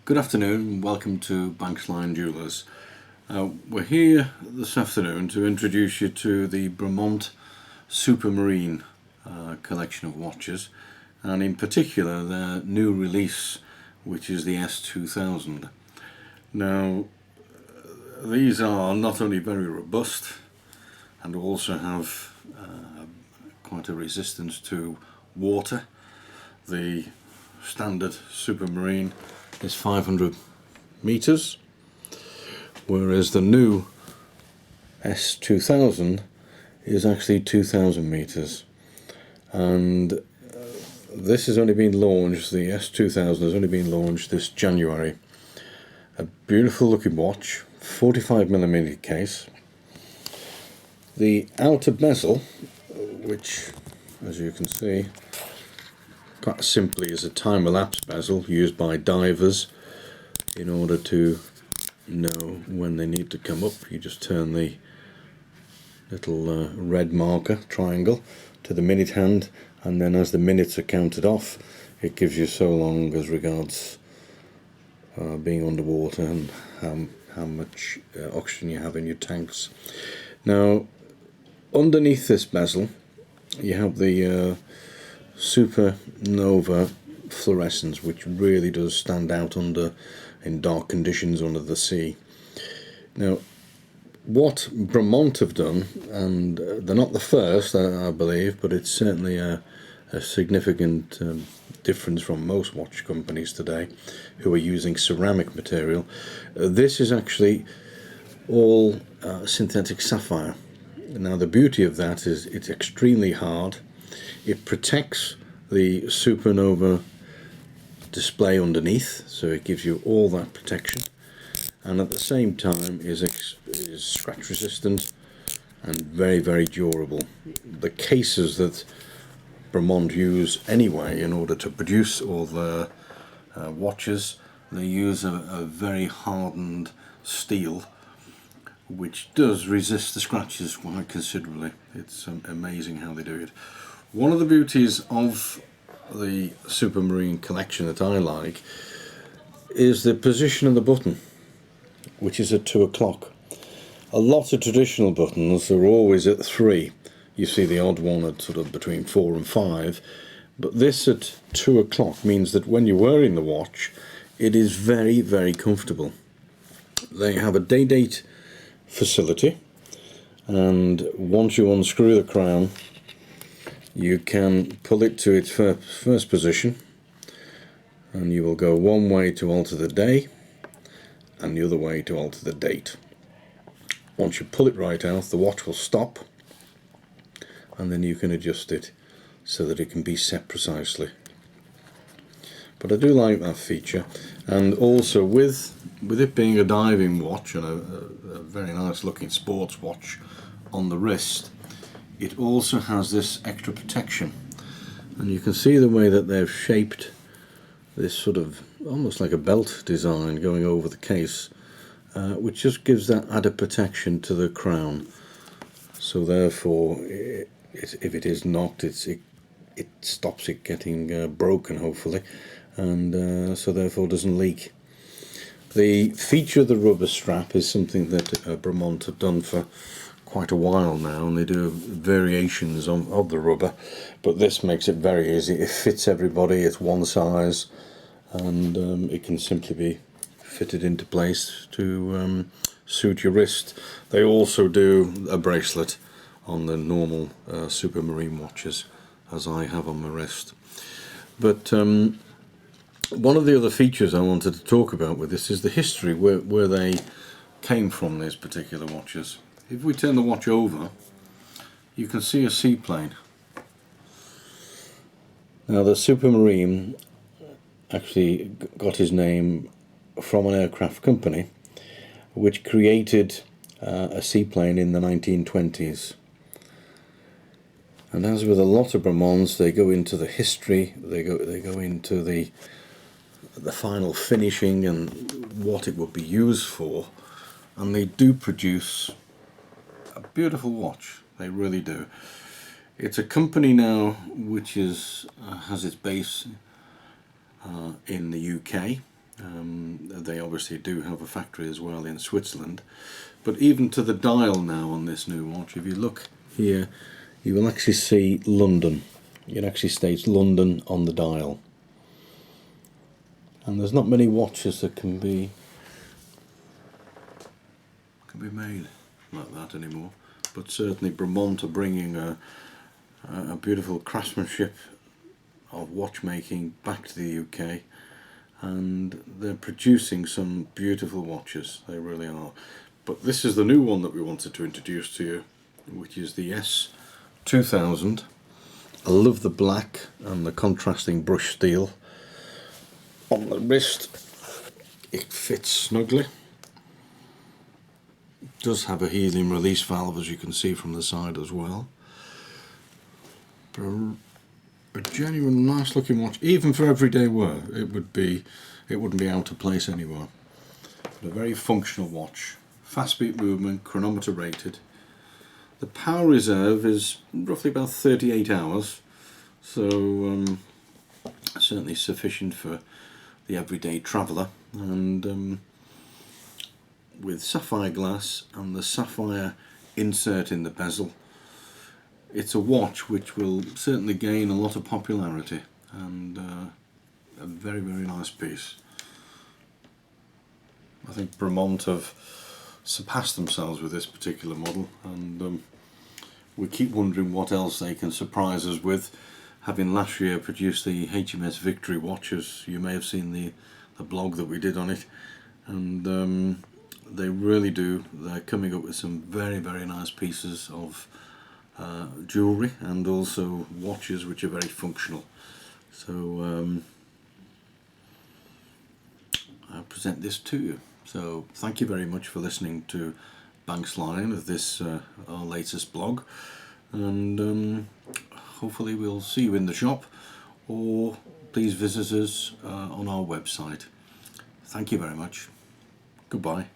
Good afternoon and welcome to Lyon Jewellers. We're here this afternoon to introduce you to the Bremont Supermarine collection of watches, and in particular their new release, which is the S2000. Now these are not only very robust and also have quite a resistance to water. The standard Supermarine is 500 meters, whereas the new S2000 is actually 2000 meters, and this has only been launched, the S2000 has only been launched this January. A beautiful looking watch, 45mm case. The outer bezel, which as you can see quite simply is a time-elapse bezel used by divers in order to know when they need to come up. You just turn the little red marker triangle to the minute hand, and then as the minutes are counted off it gives you so long as regards being underwater and how much oxygen you have in your tanks. Now underneath this bezel you have the supernova fluorescence, which really does stand out in dark conditions under the sea. Now what Bremont have done, and they're not the first I believe, but it's certainly a significant difference from most watch companies today who are using ceramic material. This is actually all synthetic sapphire. Now the beauty of that is it's extremely hard. It protects the supernova display underneath, so it gives you all that protection, and at the same time is scratch resistant and very, very durable. The cases that Bremont use anyway in order to produce all their watches, they use a very hardened steel which does resist the scratches quite considerably. It's amazing how they do it. One of the beauties of the Supermarine collection that I like is the position of the button, which is at 2 o'clock. A lot of traditional buttons are always at 3. You see the odd one at sort of between 4 and 5, but this at 2 o'clock means that when you're wearing the watch it is very, very comfortable. They have a day-date facility, and once you unscrew the crown you can pull it to its first position, and you will go one way to alter the day and the other way to alter the date. Once you pull it right out, the watch will stop, and then you can adjust it so that it can be set precisely. But I do like that feature, and also with it being a diving watch and a very nice looking sports watch on the wrist, it also has this extra protection, and you can see the way that they've shaped this sort of almost like a belt design going over the case, which just gives that added protection to the crown. So therefore if it is knocked, it stops it getting broken, hopefully, and so therefore doesn't leak. The feature of the rubber strap is something that Bremont have done for quite a while now, and they do variations of the rubber, but this makes it very easy. It fits everybody, it's one size, and it can simply be fitted into place to suit your wrist. They also do a bracelet on the normal Supermarine watches, as I have on my wrist. But one of the other features I wanted to talk about with this is the history where they came from, these particular watches. If we turn the watch over, you can see a seaplane. Now the Supermarine actually got his name from an aircraft company which created a seaplane in the 1920s. And as with a lot of Bremonts, they go into the history, they go into the final finishing and what it would be used for, and they do produce a beautiful watch. They really do. It's a company now which is has its base in the UK. they obviously do have a factory as well in Switzerland. But even to the dial now on this new watch, if you look here, you will actually see London. It actually states London on the dial. And there's not many watches that can be made like that anymore. But certainly Bremont are bringing a beautiful craftsmanship of watchmaking back to the UK, and they're producing some beautiful watches, they really are. But this is the new one that we wanted to introduce to you, which is the S2000. I love the black and the contrasting brush steel on the wrist. It fits snugly. It does have a helium release valve, as you can see from the side as well. But a genuine nice looking watch, even for everyday wear. It wouldn't be out of place anywhere. But a very functional watch. Fast beat movement, chronometer rated. The power reserve is roughly about 38 hours, so certainly sufficient for the everyday traveller. And with sapphire glass and the sapphire insert in the bezel, it's a watch which will certainly gain a lot of popularity, and a very, very nice piece. I think Bremont have surpassed themselves with this particular model, and we keep wondering what else they can surprise us with, having last year produced the HMS Victory watches. You may have seen the blog that we did on it, and they really do. They're coming up with some very, very nice pieces of jewellery and also watches which are very functional. So I present this to you. So thank you very much for listening to Banks Lyon of this our latest blog, and hopefully we'll see you in the shop, or please visit us on our website. Thank you very much. Goodbye.